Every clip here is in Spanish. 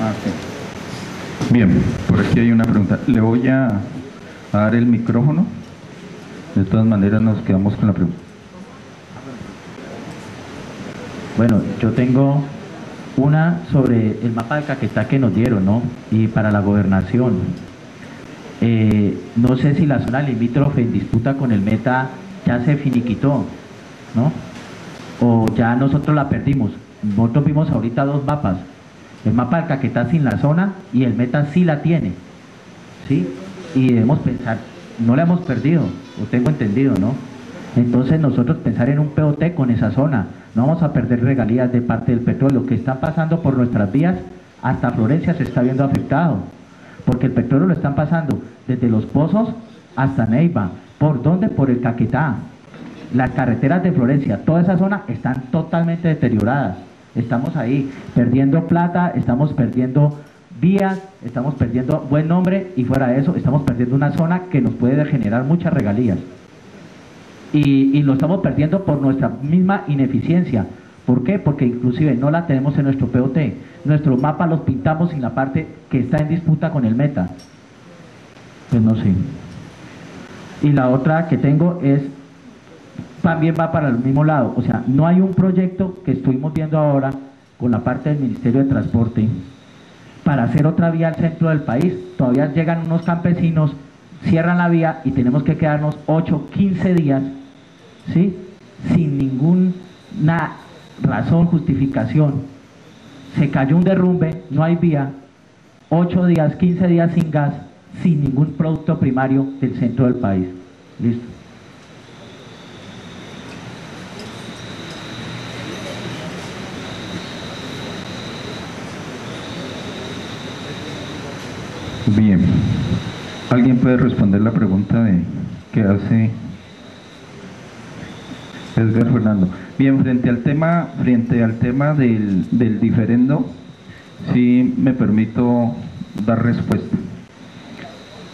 Ah, sí. Bien, por aquí hay una pregunta. Le voy a dar el micrófono. De todas maneras nos quedamos con la pregunta. Bueno, yo tengo una sobre el mapa de Caquetá que nos dieron, ¿no? Y para la gobernación. No sé si la zona limítrofe en disputa con el Meta ya se finiquitó, ¿no? O ya nosotros la perdimos. Nosotros vimos ahorita dos mapas. El mapa del Caquetá sin la zona y el Meta sí la tiene, ¿sí? Y debemos pensar, no la hemos perdido, lo tengo entendido, ¿no? Entonces nosotros pensar en un POT con esa zona, no vamos a perder regalías de parte del petróleo que están pasando por nuestras vías, hasta Florencia se está viendo afectado, porque el petróleo lo están pasando desde Los Pozos hasta Neiva. ¿Por dónde? Por el Caquetá. Las carreteras de Florencia, toda esa zona están totalmente deterioradas. Estamos ahí perdiendo plata, estamos perdiendo vías, estamos perdiendo buen nombre y fuera de eso estamos perdiendo una zona que nos puede generar muchas regalías. Y lo estamos perdiendo por nuestra misma ineficiencia. ¿Por qué? Porque inclusive no la tenemos en nuestro POT. Nuestro mapa los pintamos sin la parte que está en disputa con el Meta. Pues no sé. Y la otra que tengo es, también va para el mismo lado. O sea, no hay un proyecto que estuvimos viendo ahora con la parte del Ministerio de Transporte para hacer otra vía al centro del país. Todavía llegan unos campesinos, cierran la vía y tenemos que quedarnos 8, 15 días, ¿sí? Sin ninguna razón, justificación. Se cayó un derrumbe, no hay vía, 8 días, 15 días sin gas, sin ningún producto primario del centro del país. Listo. Bien. ¿Alguien puede responder la pregunta que hace Edgar Fernando? Bien, frente al tema del diferendo, sí me permito dar respuesta.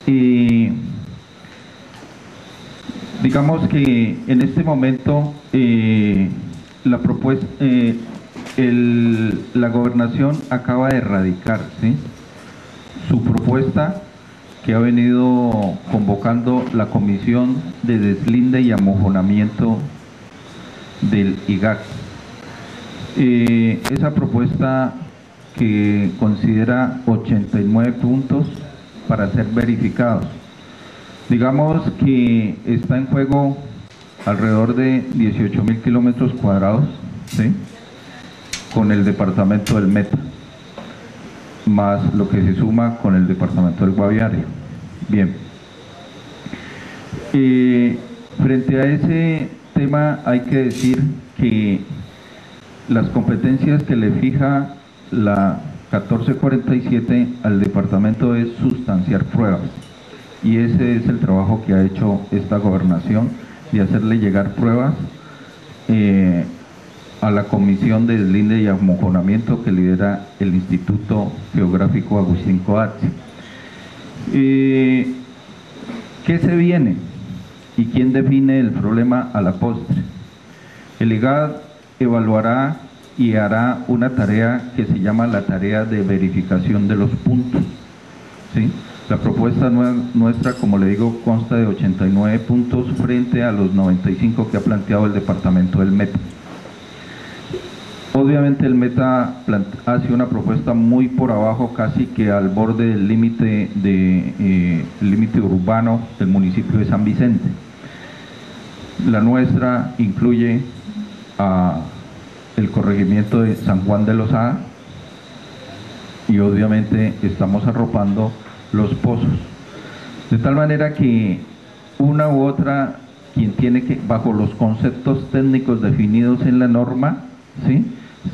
Y digamos que en este momento la propuesta, la gobernación acaba de erradicar, ¿sí?, su propuesta que ha venido convocando la Comisión de Deslinde y Amojonamiento del IGAC. Esa propuesta que considera 89 puntos para ser verificados. Digamos que está en juego alrededor de 18.000 kilómetros cuadrados, ¿sí?, con el departamento del Meta, más lo que se suma con el departamento del Guaviare. Bien. Frente a ese tema hay que decir que las competencias que le fija la 1447 al departamento es sustanciar pruebas, y ese es el trabajo que ha hecho esta gobernación, de hacerle llegar pruebas a la Comisión de Deslinde y Amojonamiento que lidera el Instituto Geográfico Agustín Coatzee. ¿Qué se viene? ¿Y quién define el problema a la postre? El IGAD evaluará y hará una tarea que se llama la tarea de verificación de los puntos, ¿sí? La propuesta nuestra, como le digo, consta de 89 puntos frente a los 95 que ha planteado el departamento del Meta. Obviamente el Meta hace una propuesta muy por abajo, casi que al borde del límite límite urbano del municipio de San Vicente. La nuestra incluye el corregimiento de San Juan de Lozada y obviamente estamos arropando Los Pozos. De tal manera que una u otra, quien tiene que, bajo los conceptos técnicos definidos en la norma, ¿sí?,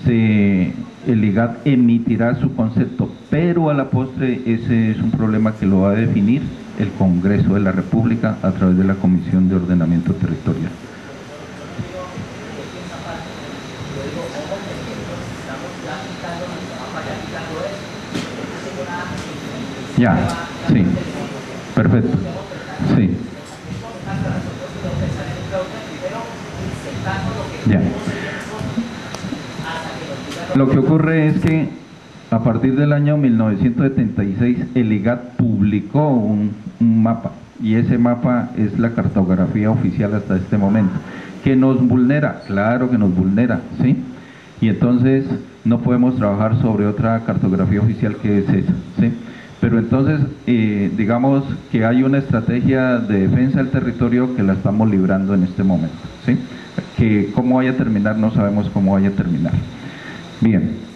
el IGAD emitirá su concepto, pero a la postre ese es un problema que lo va a definir el Congreso de la República a través de la Comisión de Ordenamiento Territorial. Ya, sí, perfecto, sí. Ya. Lo que ocurre es que A partir del año 1976, el IGAD publicó un mapa, y ese mapa es la cartografía oficial hasta este momento. ¿Que nos vulnera? Claro que nos vulnera, ¿sí? Y entonces no podemos trabajar sobre otra cartografía oficial que es esa, ¿sí? Pero entonces, digamos que hay una estrategia de defensa del territorio que la estamos librando en este momento, ¿sí? Que cómo vaya a terminar, no sabemos cómo vaya a terminar. Bien.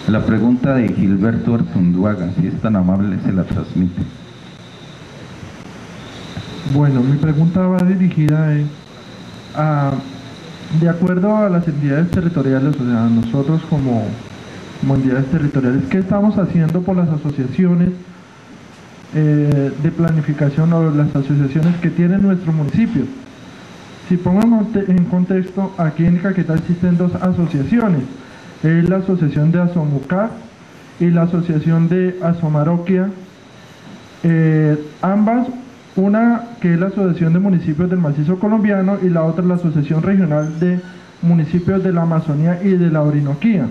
La pregunta de Gilberto Artunduaga, si es tan amable, se la transmite. Bueno, mi pregunta va dirigida de acuerdo a las entidades territoriales, o sea, nosotros como entidades territoriales, ¿qué estamos haciendo por las asociaciones de planificación o las asociaciones que tienen nuestro municipio? Si pongo en contexto, aquí en Caquetá existen dos asociaciones, es la asociación de Asomucar y la asociación de Asomaroquia, ambas, una que es la Asociación de Municipios del Macizo Colombiano y la otra la Asociación Regional de Municipios de la Amazonía y de la Orinoquía.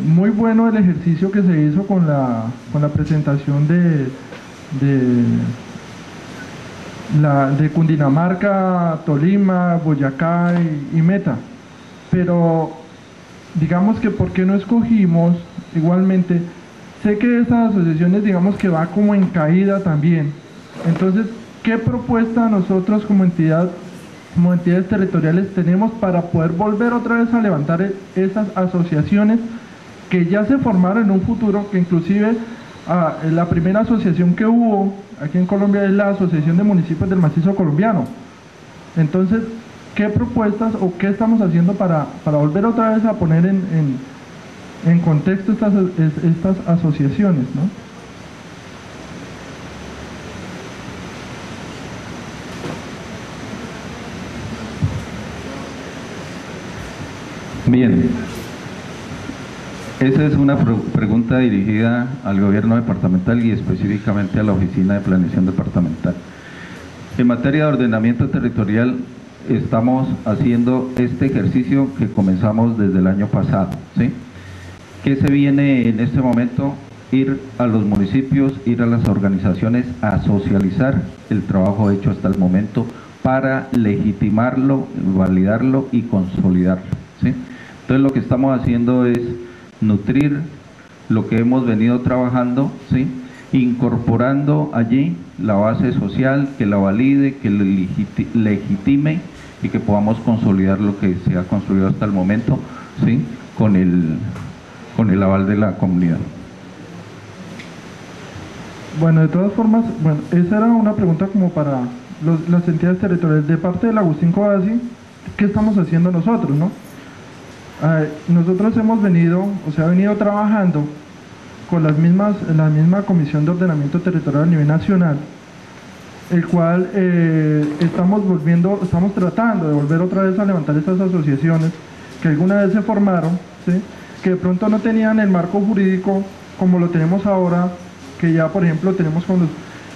Muy bueno el ejercicio que se hizo con la presentación de Cundinamarca, Tolima, Boyacá y Meta, pero digamos que ¿por qué no escogimos igualmente? Sé que esas asociaciones digamos que va como en caída también, entonces ¿qué propuesta nosotros como entidades territoriales tenemos para poder volver otra vez a levantar esas asociaciones que ya se formaron en un futuro, que inclusive la primera asociación que hubo aquí en Colombia es la Asociación de Municipios del Macizo Colombiano? Entonces, ¿qué propuestas o qué estamos haciendo para volver otra vez a poner en contexto estas asociaciones, ¿no? Bien, esa es una pregunta dirigida al gobierno departamental y específicamente a la Oficina de Planeación Departamental. En materia de ordenamiento territorial, estamos haciendo este ejercicio que comenzamos desde el año pasado, ¿sí? ¿Qué se viene en este momento? Ir a los municipios, ir a las organizaciones a socializar el trabajo hecho hasta el momento para legitimarlo, validarlo y consolidarlo, ¿sí? Entonces lo que estamos haciendo es nutrir lo que hemos venido trabajando, ¿sí? Incorporando allí la base social, que la valide, que lo legitime y que podamos consolidar lo que se ha construido hasta el momento, ¿sí? Con el aval de la comunidad. Bueno, de todas formas, bueno, esa era una pregunta como para las entidades territoriales. De parte del Agustín Codazzi, ¿qué estamos haciendo nosotros, no? Nosotros hemos venido trabajando con la misma Comisión de Ordenamiento Territorial a nivel nacional, el cual estamos tratando de volver otra vez a levantar estas asociaciones que alguna vez se formaron, ¿sí? Que de pronto no tenían el marco jurídico como lo tenemos ahora, que ya por ejemplo tenemos cuando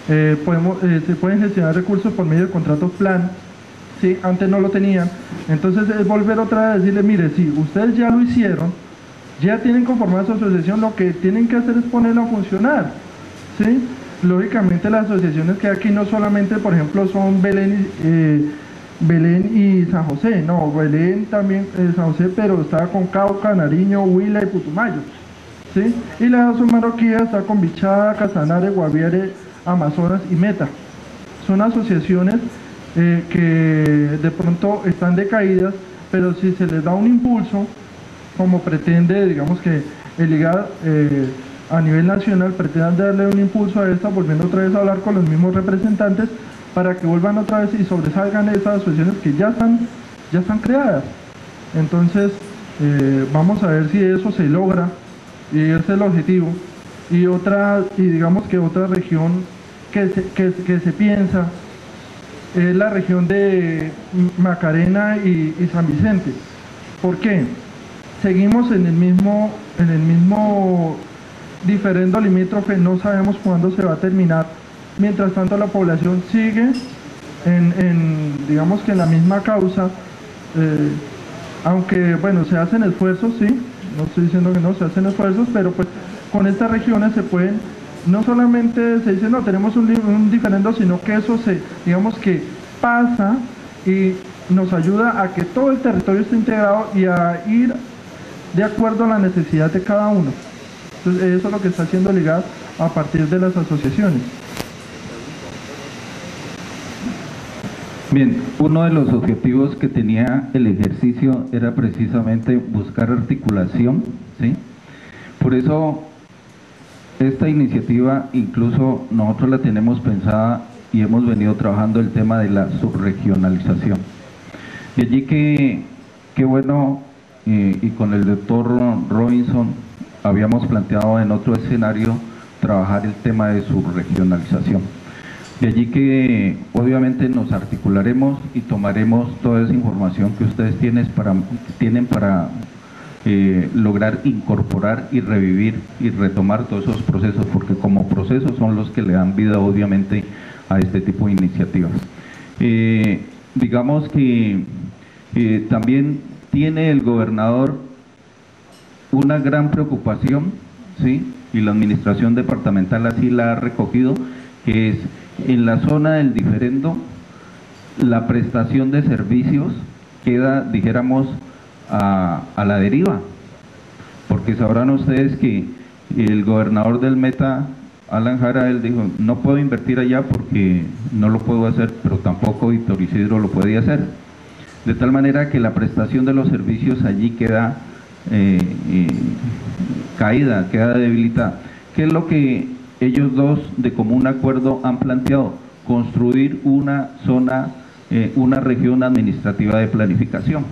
se pueden gestionar recursos por medio de contratos plan, ¿sí? Antes no lo tenían. Entonces es volver otra vez a decirle, mire, si ustedes ya lo hicieron, ya tienen conformada su asociación, lo que tienen que hacer es ponerlo a funcionar, ¿sí? Lógicamente las asociaciones que aquí no solamente, por ejemplo, son Belén y San José, no, Belén también, San José, pero está con Cauca, Nariño, Huila y Putumayo, ¿sí? Y la Asomaroquía está con Bichada, Casanare, Guaviare, Amazonas y Meta. Son asociaciones que de pronto están decaídas, pero si se les da un impulso, como pretende, digamos que el IGAD a nivel nacional pretende darle un impulso a esta, volviendo otra vez a hablar con los mismos representantes para que vuelvan otra vez y sobresalgan esas asociaciones que ya están creadas. Entonces vamos a ver si eso se logra, y ese es el objetivo. Y digamos que otra región que se piensa es la región de Macarena y San Vicente. ¿Por qué? Seguimos en el mismo diferendo limítrofe, no sabemos cuándo se va a terminar. Mientras tanto la población sigue digamos que en la misma causa, aunque bueno, se hacen esfuerzos, sí, no estoy diciendo que no, se hacen esfuerzos, pero pues con estas regiones se pueden, no solamente se dice, no, tenemos un diferendo, sino que eso digamos que pasa y nos ayuda a que todo el territorio esté integrado y a ir de acuerdo a la necesidad de cada uno. Entonces, eso es lo que está haciendo LIGAD a partir de las asociaciones. Bien, uno de los objetivos que tenía el ejercicio era precisamente buscar articulación, ¿sí? Por eso esta iniciativa incluso nosotros la tenemos pensada y hemos venido trabajando el tema de la subregionalización. De allí que bueno, y con el doctor Robinson habíamos planteado en otro escenario trabajar el tema de subregionalización. De allí que obviamente nos articularemos y tomaremos toda esa información que ustedes tienen para lograr incorporar y revivir y retomar todos esos procesos, porque como procesos son los que le dan vida obviamente a este tipo de iniciativas. Digamos que también tiene el gobernador una gran preocupación, ¿sí? Y la administración departamental así la ha recogido, que es en la zona del diferendo, la prestación de servicios queda, dijéramos, a la deriva, porque sabrán ustedes que el gobernador del Meta, Alan Jara, él dijo, no puedo invertir allá porque no lo puedo hacer, pero tampoco Víctor Isidro lo podía hacer. De tal manera que la prestación de los servicios allí queda caída, queda debilitada. ¿Qué es lo que ellos dos de común acuerdo han planteado? Construir una zona, una región administrativa de planificación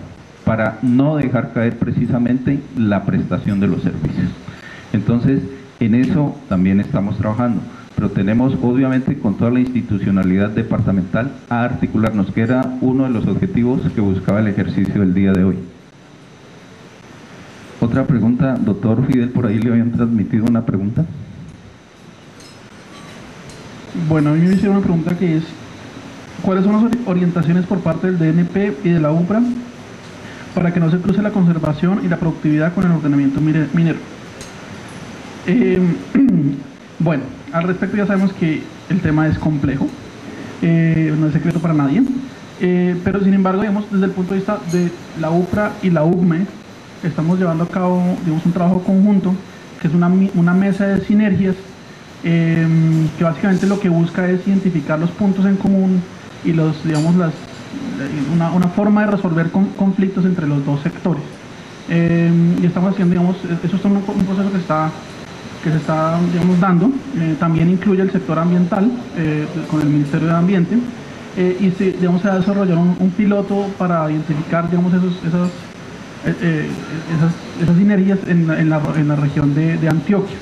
para no dejar caer precisamente la prestación de los servicios. Entonces, en eso también estamos trabajando, pero tenemos obviamente con toda la institucionalidad departamental a articularnos, que era uno de los objetivos que buscaba el ejercicio del día de hoy. Otra pregunta, doctor Fidel, por ahí le habían transmitido una pregunta. Bueno, a mí me hicieron una pregunta que es, ¿cuáles son las orientaciones por parte del DNP y de la UPRA para que no se cruce la conservación y la productividad con el ordenamiento minero? Bueno, al respecto ya sabemos que el tema es complejo, no es secreto para nadie, pero sin embargo, digamos, desde el punto de vista de la UPRA y la UCME, estamos llevando a cabo, digamos, un trabajo conjunto, que es una mesa de sinergias, que básicamente lo que busca es identificar los puntos en común y digamos, una forma de resolver conflictos entre los dos sectores. Y estamos haciendo, digamos, eso es un proceso que se está digamos, dando, también incluye el sector ambiental con el Ministerio de Ambiente, y digamos, se va a desarrollar un piloto para identificar, digamos, esas sinergias en la región de Antioquia.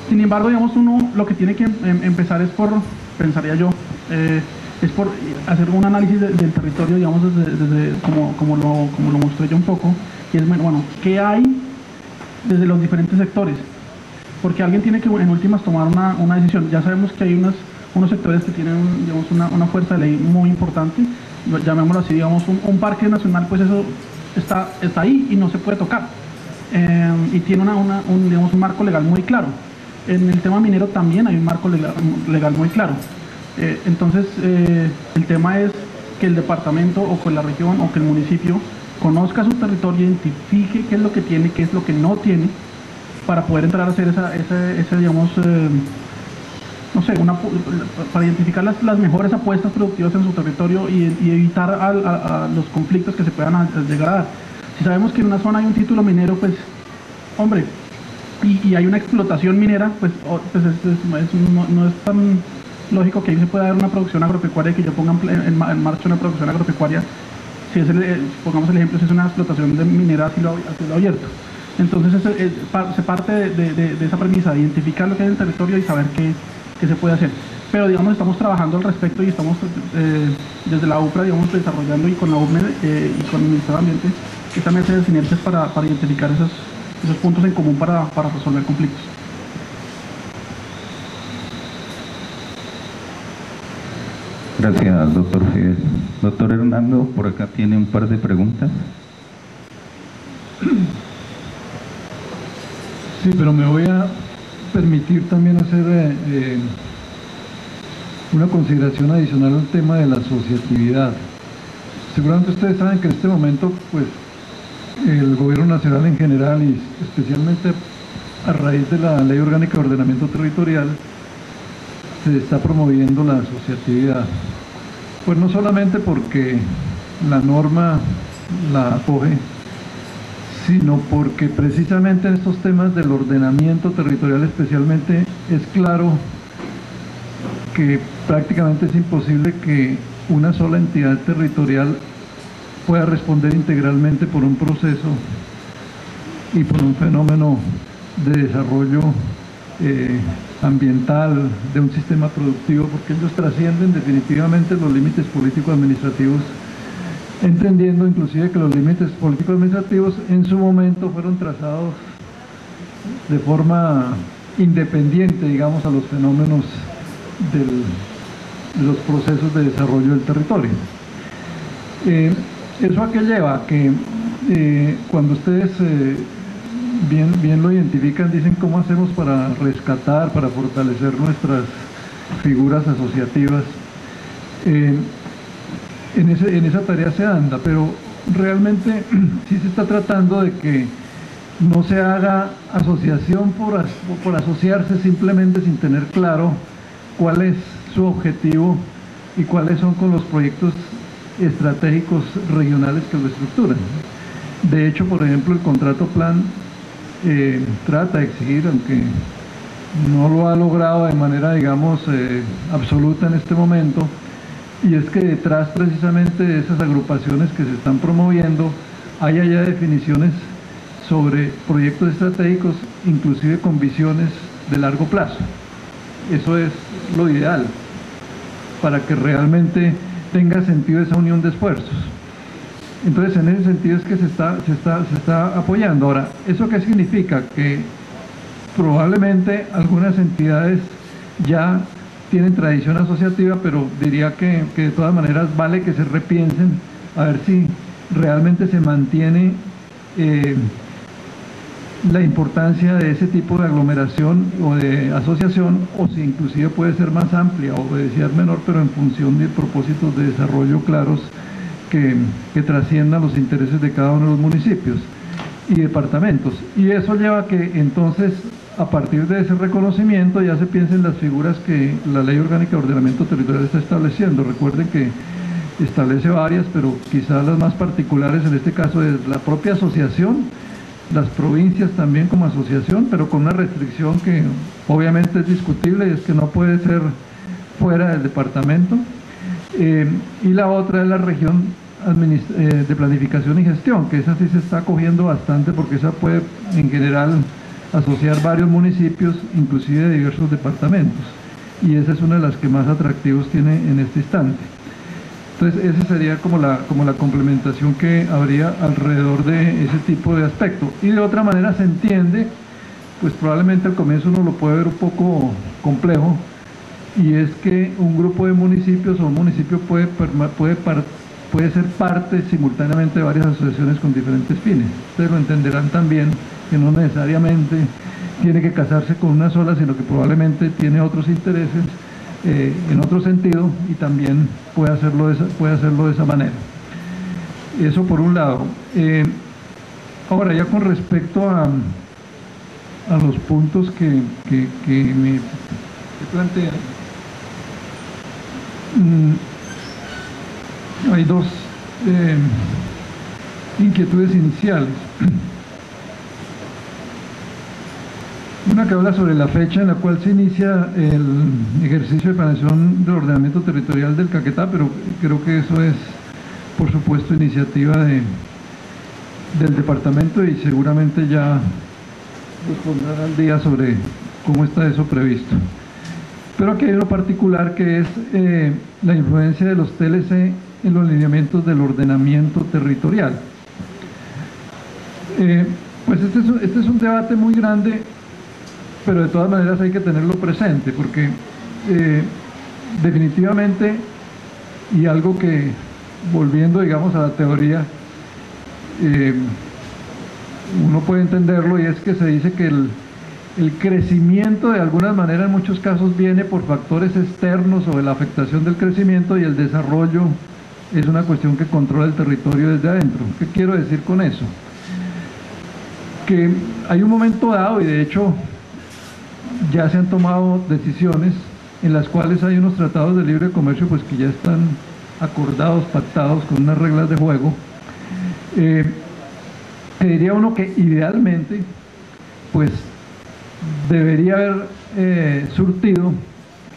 Sin embargo, digamos, uno lo que tiene que empezar es por, pensaría yo, es por hacer un análisis del territorio, digamos, desde como lo mostré yo un poco, y es, bueno, ¿qué hay desde los diferentes sectores? Porque alguien tiene que, en últimas, tomar una decisión. Ya sabemos que hay unos sectores que tienen, digamos, una fuerza de ley muy importante, llamémoslo así, digamos, un parque nacional, pues eso está ahí y no se puede tocar, y tiene digamos, un marco legal muy claro. En el tema minero también hay un marco legal muy claro. Entonces, el tema es que el departamento o que la región o que el municipio conozca su territorio, identifique qué es lo que tiene, qué es lo que no tiene, para poder entrar a hacer esa digamos, no sé, para identificar las mejores apuestas productivas en su territorio y evitar a los conflictos que se puedan llegar a dar. Si sabemos que en una zona hay un título minero, pues, hombre, y hay una explotación minera, pues no es tan lógico que ahí se pueda dar una producción agropecuaria y que yo ponga en marcha una producción agropecuaria, si pongamos el ejemplo, si es una explotación de minera a cielo abierto. Entonces se parte de esa premisa, de identificar lo que hay en el territorio y saber qué se puede hacer. Pero digamos, estamos trabajando al respecto y estamos desde la UPRA, digamos, desarrollando, y con la UCME y con el Ministerio de Ambiente, esta mesa de sinergias para identificar esos puntos en común para resolver conflictos. Gracias, doctor Fidel. Doctor Hernando, por acá tiene un par de preguntas. Sí, pero me voy a permitir también hacer una consideración adicional al tema de la asociatividad. Seguramente ustedes saben que en este momento, pues, el gobierno nacional en general y especialmente a raíz de la Ley Orgánica de Ordenamiento Territorial, se está promoviendo la asociatividad. Pues no solamente porque la norma la acoge, sino porque precisamente en estos temas del ordenamiento territorial especialmente es claro que prácticamente es imposible que una sola entidad territorial pueda responder integralmente por un proceso y por un fenómeno de desarrollo ambiental, de un sistema productivo, porque ellos trascienden definitivamente los límites político-administrativos, entendiendo inclusive que los límites político-administrativos en su momento fueron trazados de forma independiente, digamos, a los fenómenos de los procesos de desarrollo del territorio. ¿Eso a qué lleva? Que cuando ustedes bien lo identifican, dicen cómo hacemos para rescatar, para fortalecer nuestras figuras asociativas. En esa tarea se anda, pero realmente sí se está tratando de que no se haga asociación por asociarse simplemente sin tener claro cuál es su objetivo y cuáles son con los proyectos estratégicos regionales que lo estructuran. De hecho, por ejemplo, el contrato plan trata de exigir, aunque no lo ha logrado de manera, digamos, absoluta en este momento, y es que detrás precisamente de esas agrupaciones que se están promoviendo haya ya definiciones sobre proyectos estratégicos, inclusive con visiones de largo plazo. Eso es lo ideal, para que realmente tenga sentido esa unión de esfuerzos. Entonces, en ese sentido es que se está apoyando. Ahora, ¿eso qué significa? Que probablemente algunas entidades ya tienen tradición asociativa, pero diría que de todas maneras vale que se repiensen a ver si realmente se mantiene la importancia de ese tipo de aglomeración o de asociación, o si inclusive puede ser más amplia o de densidad menor, pero en función de propósitos de desarrollo claros que trasciendan los intereses de cada uno de los municipios y departamentos. Y eso lleva a que entonces, a partir de ese reconocimiento, ya se piensen en las figuras que la Ley Orgánica de Ordenamiento Territorial está estableciendo. Recuerden que establece varias, pero quizás las más particulares en este caso es la propia asociación, las provincias también como asociación, pero con una restricción que obviamente es discutible, y es que no puede ser fuera del departamento. Y la otra es la región de planificación y gestión, que esa sí se está cogiendo bastante, porque esa puede en general asociar varios municipios, inclusive de diversos departamentos, y esa es una de las que más atractivos tiene en este instante. Entonces esa sería como la complementación que habría alrededor de ese tipo de aspecto. Y de otra manera se entiende, pues probablemente al comienzo uno lo puede ver un poco complejo, y es que un grupo de municipios o un municipio puede ser parte simultáneamente de varias asociaciones con diferentes fines. Ustedes lo entenderán también, que no necesariamente tiene que casarse con una sola, sino que probablemente tiene otros intereses en otro sentido, y también puede hacerlo de esa manera. Eso por un lado. Ahora, ya con respecto a los puntos que me plantean, hay dos inquietudes iniciales. Una que habla sobre la fecha en la cual se inicia el ejercicio de planeación del ordenamiento territorial del Caquetá, pero creo que eso es, por supuesto, iniciativa del departamento, y seguramente ya nos pondrán al día sobre cómo está eso previsto. Pero aquí hay uno particular, que es la influencia de los TLC en los lineamientos del ordenamiento territorial. Pues este es un debate muy grande, pero de todas maneras hay que tenerlo presente, porque definitivamente Y algo que, volviendo digamos a la teoría, uno puede entenderlo, y es que se dice que el crecimiento de alguna manera en muchos casos viene por factores externos o de la afectación del crecimiento, y el desarrollo es una cuestión que controla el territorio desde adentro. ¿Qué quiero decir con eso? Que hay un momento dado, y de hecho ya se han tomado decisiones en las cuales hay unos tratados de libre comercio pues que ya están acordados, pactados con unas reglas de juego, que diría uno que idealmente pues debería haber surtido,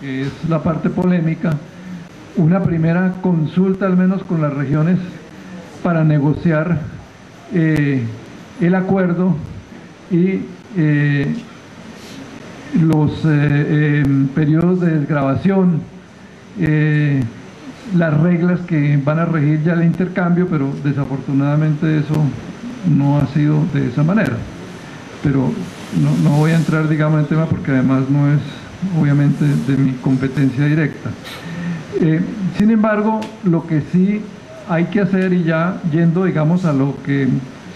que es la parte polémica, una primera consulta al menos con las regiones para negociar el acuerdo y los periodos de desgravación, las reglas que van a regir ya el intercambio, pero desafortunadamente eso no ha sido de esa manera. Pero no voy a entrar digamos en el tema porque además no es obviamente de mi competencia directa. Sin embargo, lo que sí hay que hacer, y ya yendo digamos a lo que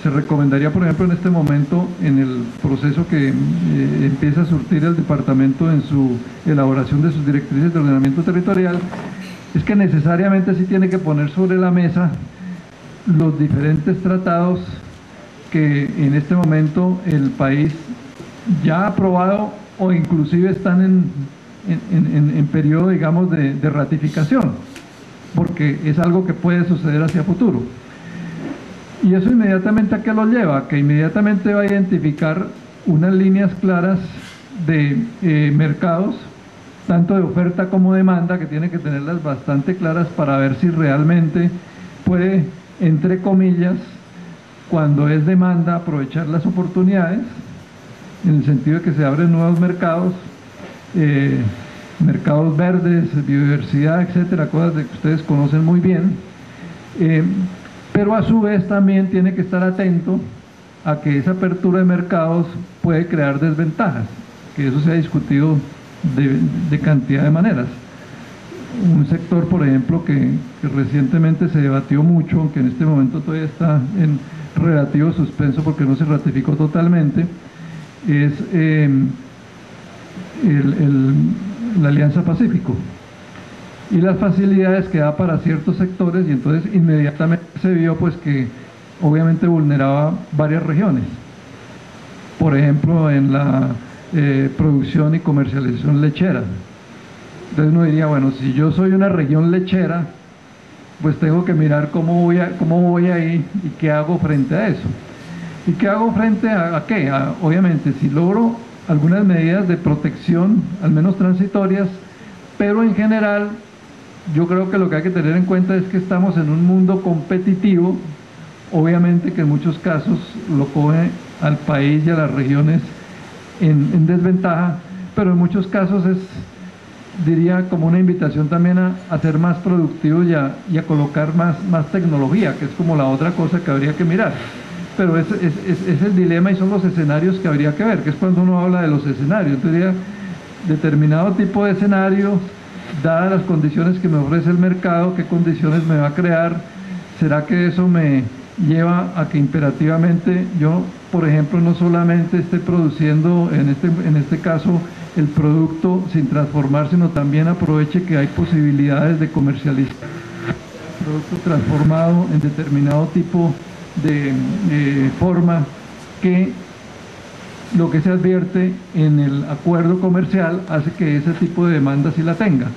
se recomendaría por ejemplo en este momento en el proceso que empieza a surtir el departamento en su elaboración de sus directrices de ordenamiento territorial, es que necesariamente sí tiene que poner sobre la mesa los diferentes tratados que en este momento el país ya ha aprobado o inclusive están en periodo digamos de ratificación, porque es algo que puede suceder hacia futuro. Y eso inmediatamente ¿a qué lo lleva? Que inmediatamente va a identificar unas líneas claras de mercados, tanto de oferta como demanda, que tiene que tenerlas bastante claras para ver si realmente puede, entre comillas, cuando es demanda, aprovechar las oportunidades, en el sentido de que se abren nuevos mercados, mercados verdes, biodiversidad, etcétera, cosas de que ustedes conocen muy bien, pero a su vez también tiene que estar atento a que esa apertura de mercados puede crear desventajas, que eso se ha discutido de cantidad de maneras. Un sector, por ejemplo, que recientemente se debatió mucho, aunque en este momento todavía está en relativo suspenso porque no se ratificó totalmente, es la Alianza Pacífico y las facilidades que da para ciertos sectores, y entonces inmediatamente se vio pues que obviamente vulneraba varias regiones, por ejemplo en la producción y comercialización lechera. Entonces uno diría, bueno, si yo soy una región lechera, pues tengo que mirar cómo voy ahí y qué hago frente a eso. ¿Y qué hago frente a qué? Obviamente, si logro algunas medidas de protección, al menos transitorias, pero en general, yo creo que lo que hay que tener en cuenta es que estamos en un mundo competitivo, obviamente que en muchos casos lo coge al país y a las regiones en desventaja, pero en muchos casos es, diría, como una invitación también a ser más productivos y a colocar más tecnología, que es como la otra cosa que habría que mirar. Pero es el dilema y son los escenarios que habría que ver, que es cuando uno habla de los escenarios. Entonces diría, determinado tipo de escenarios, dadas las condiciones que me ofrece el mercado, qué condiciones me va a crear, ¿será que eso me lleva a que imperativamente yo, por ejemplo, no solamente esté produciendo, en este caso, el producto sin transformar, sino también aproveche que hay posibilidades de comercializar el producto transformado en determinado tipo de forma, que lo que se advierte en el acuerdo comercial hace que ese tipo de demanda sí la tenga?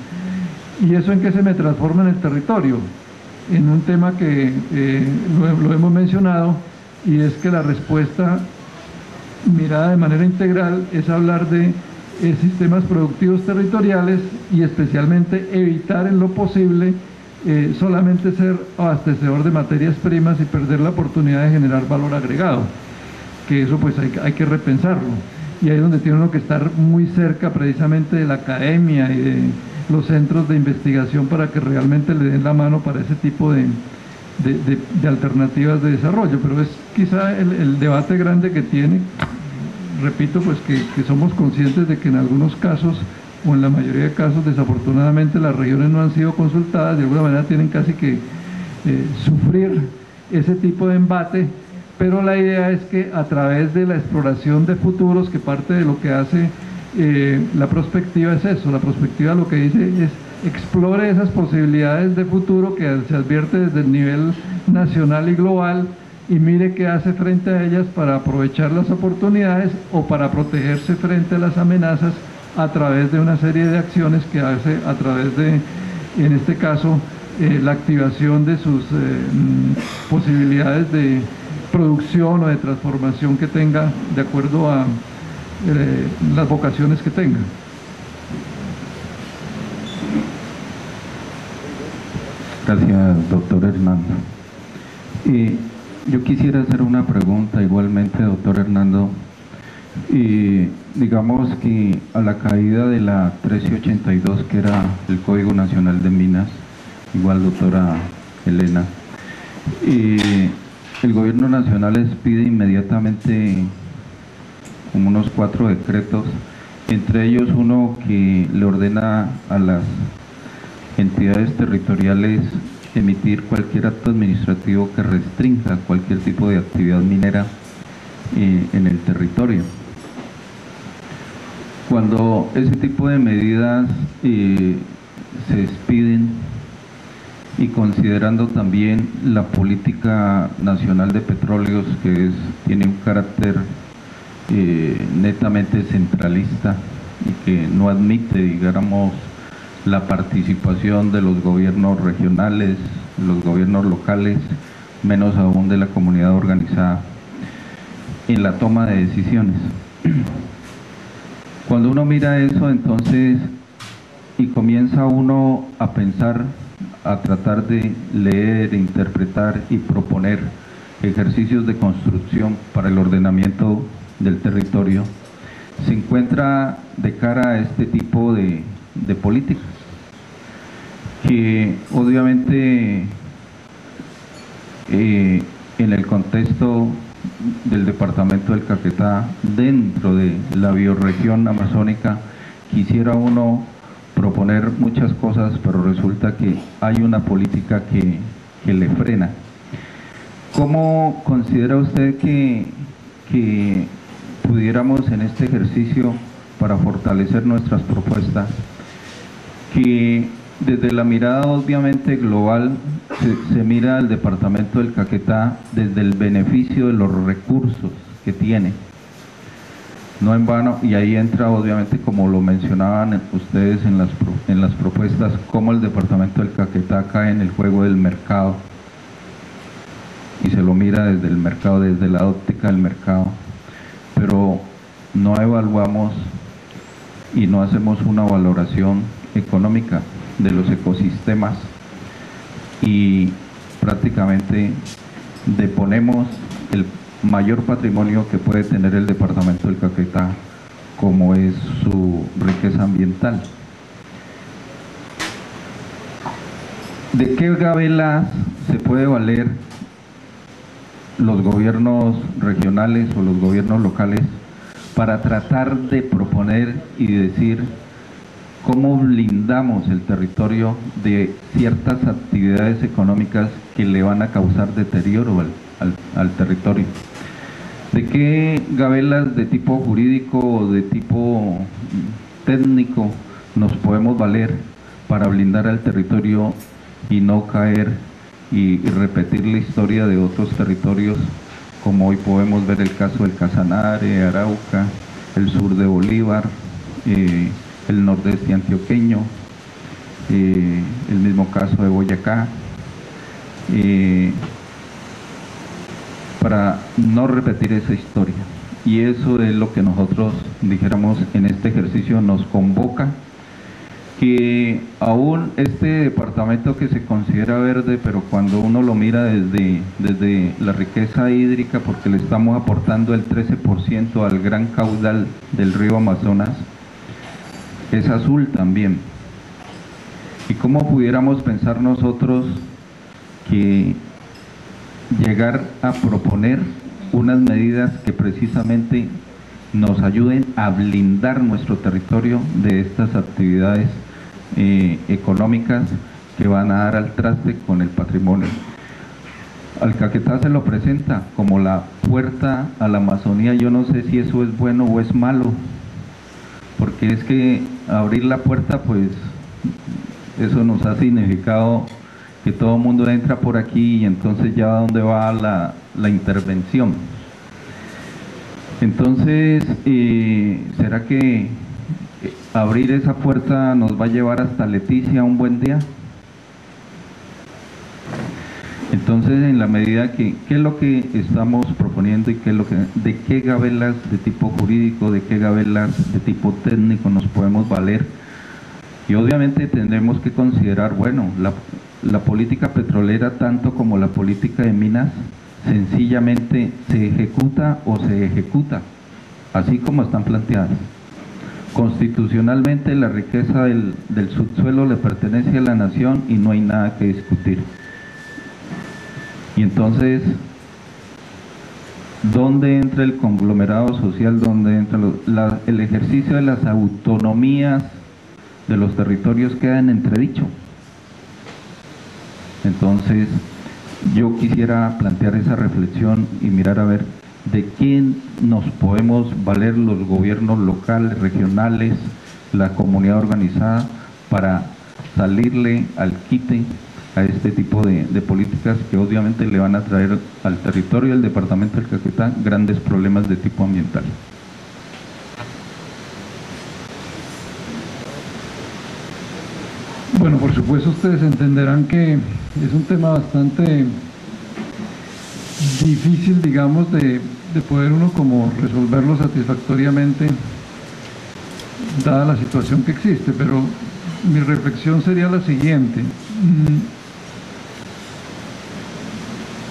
¿Y eso en qué se me transforma en el territorio? En un tema que lo hemos mencionado, y es que la respuesta mirada de manera integral es hablar de sistemas productivos territoriales y especialmente evitar en lo posible solamente ser abastecedor de materias primas y perder la oportunidad de generar valor agregado, que eso pues hay que repensarlo, y ahí es donde tiene uno que estar muy cerca precisamente de la academia y de los centros de investigación para que realmente le den la mano para ese tipo de alternativas de desarrollo. Pero es quizá el debate grande que tiene, repito, pues que somos conscientes de que en algunos casos o en la mayoría de casos desafortunadamente las regiones no han sido consultadas, de alguna manera tienen casi que sufrir ese tipo de embate, pero la idea es que a través de la exploración de futuros, que parte de lo que hace la prospectiva es eso, la prospectiva lo que dice es explore esas posibilidades de futuro que se advierte desde el nivel nacional y global y mire qué hace frente a ellas para aprovechar las oportunidades o para protegerse frente a las amenazas a través de una serie de acciones que hace a través de, en este caso, la activación de sus posibilidades de producción o de transformación que tenga de acuerdo a las vocaciones que tenga. Gracias, doctor Hernando. Yo quisiera hacer una pregunta igualmente, doctor Hernando. Digamos que a la caída de la 1382, que era el Código Nacional de Minas, igual doctora Elena, el gobierno nacional expide inmediatamente como unos 4 decretos, entre ellos uno que le ordena a las entidades territoriales emitir cualquier acto administrativo que restrinja cualquier tipo de actividad minera en el territorio. Cuando ese tipo de medidas se expiden y considerando también la política nacional de petróleos, que tiene un carácter netamente centralista y que no admite, digamos, la participación de los gobiernos regionales, los gobiernos locales, menos aún de la comunidad organizada en la toma de decisiones. Cuando uno mira eso, entonces, y comienza uno a pensar, a tratar de leer, interpretar y proponer ejercicios de construcción para el ordenamiento del territorio, se encuentra de cara a este tipo de políticas, que obviamente en el contexto del departamento del Caquetá, dentro de la bioregión amazónica, quisiera uno proponer muchas cosas, pero resulta que hay una política que le frena. ¿Cómo considera usted que pudiéramos en este ejercicio, para fortalecer nuestras propuestas, que desde la mirada obviamente global se mira al departamento del Caquetá desde el beneficio de los recursos que tiene? No en vano, y ahí entra obviamente, como lo mencionaban ustedes en las propuestas, cómo el departamento del Caquetá cae en el juego del mercado y se lo mira desde el mercado, desde la óptica del mercado, pero no evaluamos y no hacemos una valoración económica de los ecosistemas y prácticamente deponemos el mayor patrimonio que puede tener el departamento del Caquetá, como es su riqueza ambiental. ¿De qué gabelas se puede valer los gobiernos regionales o los gobiernos locales para tratar de proponer y decir cómo blindamos el territorio de ciertas actividades económicas que le van a causar deterioro al territorio? ¿De qué gabelas de tipo jurídico o de tipo técnico nos podemos valer para blindar al territorio y no caer y repetir la historia de otros territorios, como hoy podemos ver el caso del Casanare, Arauca, el sur de Bolívar, el nordeste antioqueño, el mismo caso de Boyacá, para no repetir esa historia? Y eso es lo que nosotros, dijéramos, en este ejercicio nos convoca, que aún este departamento que se considera verde, pero cuando uno lo mira desde la riqueza hídrica, porque le estamos aportando el 13% al gran caudal del río Amazonas, es azul también. ¿Y cómo pudiéramos pensar nosotros que llegar a proponer unas medidas que precisamente nos ayuden a blindar nuestro territorio de estas actividades económicas que van a dar al traste con el patrimonio. Al Caquetá se lo presenta como la puerta a la Amazonía. Yo no sé si eso es bueno o es malo, porque es que abrir la puerta, pues eso nos ha significado que todo el mundo entra por aquí y entonces ya dónde va la intervención. Entonces, ¿será que abrir esa puerta nos va a llevar hasta Leticia un buen día? Entonces, en la medida que, ¿qué es lo que estamos proponiendo y qué es lo que, de qué gabelas de tipo jurídico, de qué gabelas de tipo técnico nos podemos valer? Y obviamente tendremos que considerar, bueno, la política petrolera, tanto como la política de minas, sencillamente se ejecuta o se ejecuta, así como están planteadas. Constitucionalmente la riqueza del subsuelo le pertenece a la nación y no hay nada que discutir. Y entonces, ¿dónde entra el conglomerado social? ¿Dónde entra el ejercicio de las autonomías de los territorios queda en entredicho? Entonces, yo quisiera plantear esa reflexión y mirar a ver de quién nos podemos valer los gobiernos locales, regionales, la comunidad organizada, para salirle al quite a este tipo de políticas que obviamente le van a traer al territorio del departamento del Caquetá grandes problemas de tipo ambiental. Bueno, por supuesto ustedes entenderán que es un tema bastante difícil, digamos, de poder uno como resolverlo satisfactoriamente dada la situación que existe, pero mi reflexión sería la siguiente.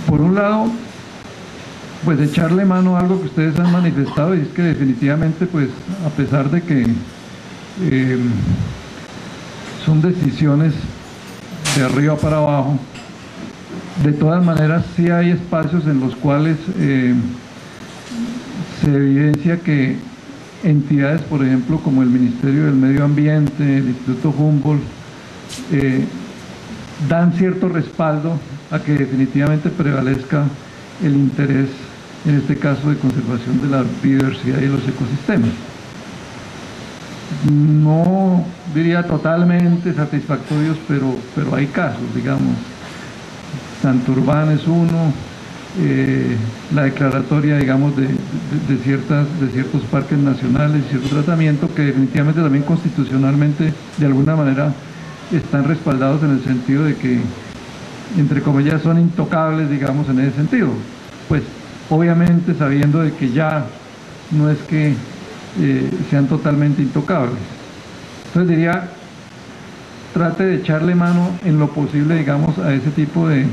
Por un lado, pues echarle mano a algo que ustedes han manifestado, y es que definitivamente, pues a pesar de que son decisiones de arriba para abajo, de todas maneras sí hay espacios en los cuales se evidencia que entidades, por ejemplo, como el Ministerio del Medio Ambiente, el Instituto Humboldt, dan cierto respaldo a que definitivamente prevalezca el interés, en este caso, de conservación de la biodiversidad y de los ecosistemas. No diría totalmente satisfactorios, pero hay casos, digamos. Santurbán es uno, la declaratoria, digamos, de ciertos parques nacionales, cierto tratamiento que definitivamente también constitucionalmente, de alguna manera, están respaldados en el sentido de que, entre comillas, son intocables, digamos, en ese sentido. Pues, obviamente, sabiendo de que ya no es que sean totalmente intocables. Entonces diría, trate de echarle mano en lo posible, digamos, a ese tipo de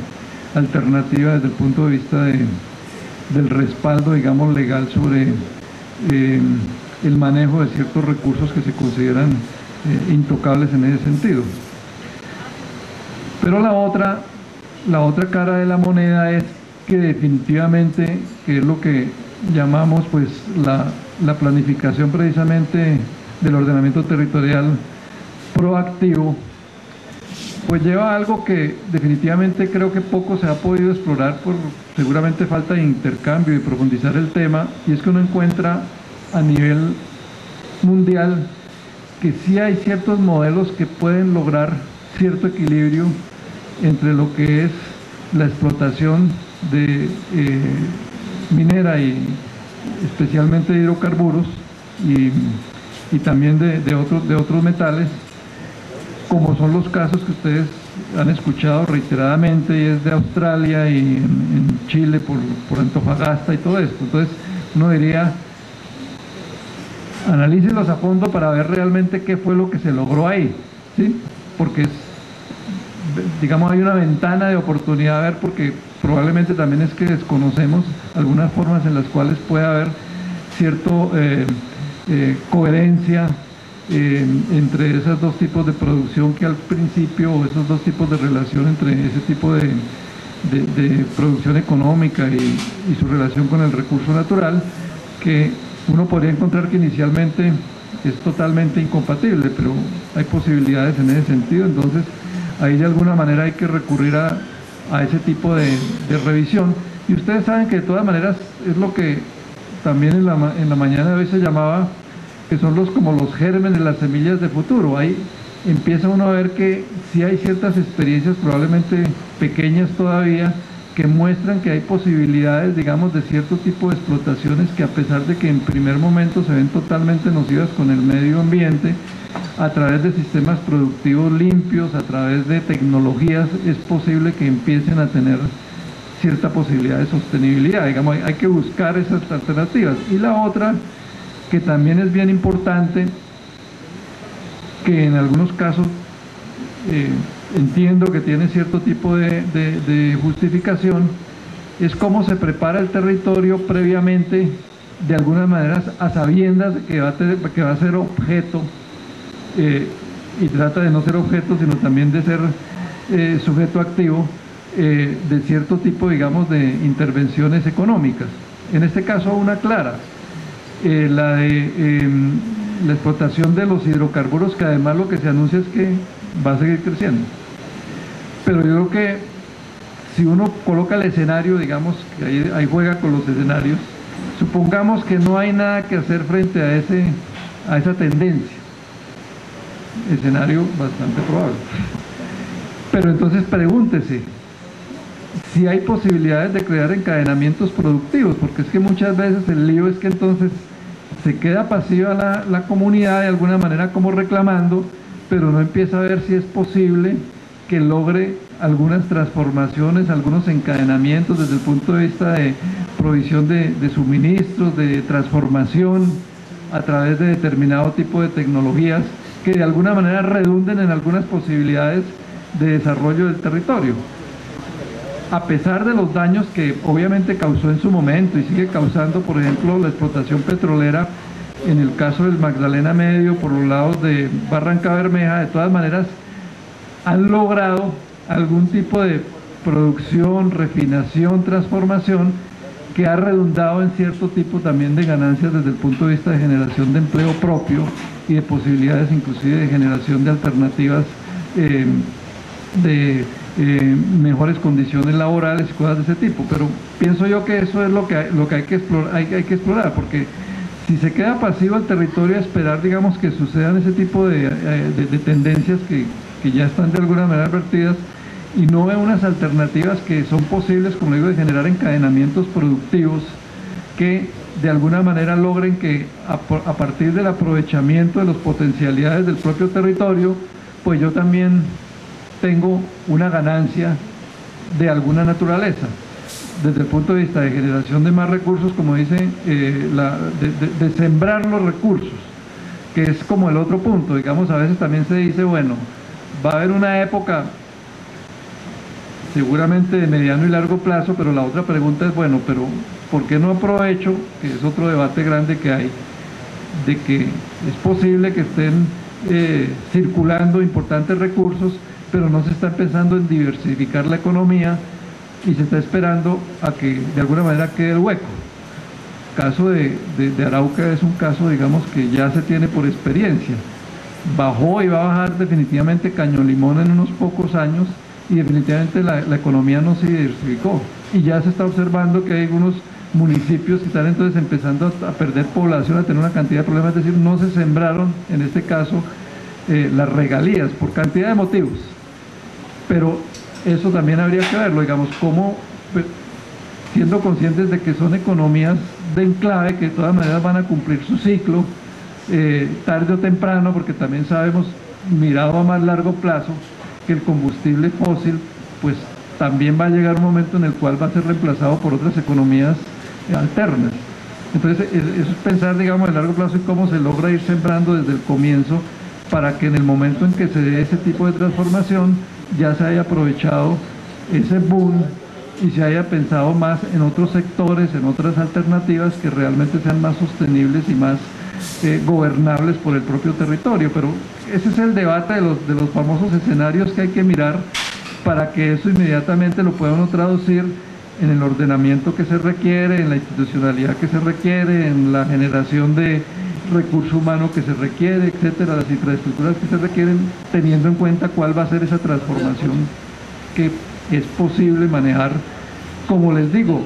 alternativa desde el punto de vista del respaldo, digamos, legal sobre el manejo de ciertos recursos que se consideran intocables en ese sentido. Pero la otra cara de la moneda es que definitivamente, que es lo que llamamos pues la planificación precisamente del ordenamiento territorial proactivo, pues lleva a algo que definitivamente creo que poco se ha podido explorar por seguramente falta de intercambio y profundizar el tema, y es que uno encuentra a nivel mundial que sí hay ciertos modelos que pueden lograr cierto equilibrio entre lo que es la explotación de minera y especialmente de hidrocarburos y también de otros metales, como son los casos que ustedes han escuchado reiteradamente, y es de Australia y en Chile por Antofagasta y todo esto. Entonces uno diría, analícelos a fondo para ver realmente qué fue lo que se logró ahí, ¿sí? Porque digamos, hay una ventana de oportunidad a ver, porque probablemente también es que desconocemos algunas formas en las cuales puede haber cierto coherencia entre esos dos tipos de producción que al principio, o esos dos tipos de relación entre ese tipo de producción económica y su relación con el recurso natural, que Uno podría encontrar que inicialmente es totalmente incompatible, pero hay posibilidades en ese sentido, entonces ahí de alguna manera hay que recurrir a ese tipo de revisión. Y ustedes saben que de todas maneras es lo que también en la mañana de hoy se llamaba, que son como los gérmenes, las semillas de futuro. Ahí empieza uno a ver que sí hay ciertas experiencias, probablemente pequeñas todavía, que muestran que hay posibilidades, digamos, de cierto tipo de explotaciones que, a pesar de que en primer momento se ven totalmente nocivas con el medio ambiente, a través de sistemas productivos limpios, a través de tecnologías, es posible que empiecen a tener cierta posibilidad de sostenibilidad. Digamos, hay que buscar esas alternativas. Y la otra, que también es bien importante, que en algunos casos entiendo que tiene cierto tipo de justificación, es cómo se prepara el territorio previamente, de algunas maneras a sabiendas de que va a ser objeto, y trata de no ser objeto, sino también de ser sujeto activo de cierto tipo, digamos, de intervenciones económicas. En este caso una clara, la de la explotación de los hidrocarburos, que además lo que se anuncia es que va a seguir creciendo. Pero yo creo que si uno coloca el escenario, digamos, que ahí juega con los escenarios, supongamos que no hay nada que hacer frente a esa tendencia, escenario bastante probable. Pero entonces pregúntese si hay posibilidades de crear encadenamientos productivos, porque es que muchas veces el lío es que entonces se queda pasiva la comunidad de alguna manera como reclamando, pero no empieza a ver si es posible que logre algunas transformaciones, algunos encadenamientos desde el punto de vista de provisión de suministros, de transformación a través de determinado tipo de tecnologías que de alguna manera redunden en algunas posibilidades de desarrollo del territorio. A pesar de los daños que obviamente causó en su momento y sigue causando, por ejemplo, la explotación petrolera, en el caso del Magdalena Medio, por los lados de Barranca Bermeja, de todas maneras han logrado algún tipo de producción, refinación, transformación, que ha redundado en cierto tipo también de ganancias desde el punto de vista de generación de empleo propio y de posibilidades inclusive de generación de alternativas de mejores condiciones laborales y cosas de ese tipo. Pero pienso yo que eso es lo que hay que explorar, porque si se queda pasivo el territorio a esperar, digamos, que sucedan ese tipo de tendencias que ya están de alguna manera advertidas, y no ve unas alternativas que son posibles, como digo, de generar encadenamientos productivos que de alguna manera logren que a partir del aprovechamiento de las potencialidades del propio territorio, pues yo también tengo una ganancia de alguna naturaleza, desde el punto de vista de generación de más recursos, como dice, de sembrar los recursos, que es como el otro punto. Digamos, a veces también se dice, bueno, va a haber una época seguramente de mediano y largo plazo, pero la otra pregunta es, bueno, pero ¿por qué no aprovecho, que es otro debate grande que hay, de que es posible que estén circulando importantes recursos, pero no se está empezando en diversificar la economía y se está esperando a que de alguna manera quede el hueco? El caso de Arauca es un caso, digamos, que ya se tiene por experiencia. Bajó y va a bajar definitivamente Caño Limón en unos pocos años, y definitivamente la economía no se diversificó. Y ya se está observando que hay algunos municipios que están entonces empezando a perder población, a tener una cantidad de problemas, es decir, no se sembraron, en este caso, las regalías, por cantidad de motivos. Pero eso también habría que verlo, digamos, cómo, siendo conscientes de que son economías de enclave, que de todas maneras van a cumplir su ciclo, tarde o temprano, porque también sabemos, mirado a más largo plazo, que el combustible fósil, pues también va a llegar un momento en el cual va a ser reemplazado por otras economías alternas. Entonces, eso es pensar, digamos, a largo plazo y cómo se logra ir sembrando desde el comienzo para que en el momento en que se dé ese tipo de transformación ya se haya aprovechado ese boom y se haya pensado más en otros sectores, en otras alternativas que realmente sean más sostenibles y más gobernables por el propio territorio. Pero ese es el debate de los famosos escenarios que hay que mirar para que eso inmediatamente lo pueda uno traducir en el ordenamiento que se requiere, en la institucionalidad que se requiere, en la generación de recurso humano que se requiere, etcétera, las infraestructuras que se requieren, teniendo en cuenta cuál va a ser esa transformación que es posible manejar, como les digo,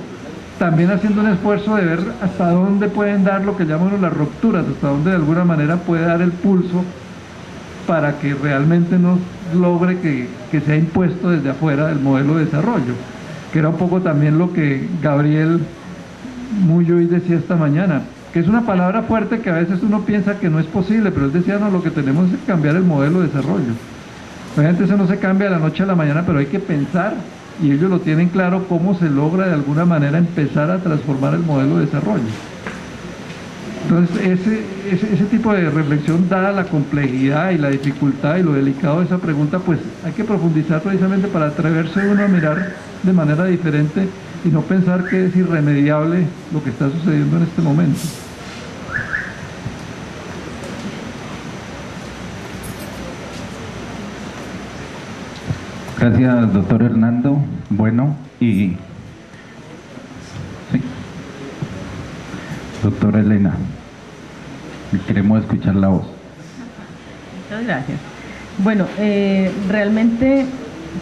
también haciendo un esfuerzo de ver hasta dónde pueden dar lo que llamamos las rupturas, hasta dónde de alguna manera puede dar el pulso para que realmente no logre que sea impuesto desde afuera del modelo de desarrollo, que era un poco también lo que Gabriel Muyoy decía esta mañana, que es una palabra fuerte que a veces uno piensa que no es posible, pero él decía, no, lo que tenemos es cambiar el modelo de desarrollo. Obviamente eso no se cambia de la noche a la mañana, pero hay que pensar, y ellos lo tienen claro, cómo se logra de alguna manera empezar a transformar el modelo de desarrollo. Entonces, ese tipo de reflexión, dada la complejidad y la dificultad y lo delicado de esa pregunta, pues hay que profundizar precisamente para atreverse uno a mirar de manera diferente y no pensar que es irremediable lo que está sucediendo en este momento. Gracias, doctor Hernando. Bueno, y sí, doctora Elena, queremos escuchar la voz. Muchas gracias. Bueno, realmente,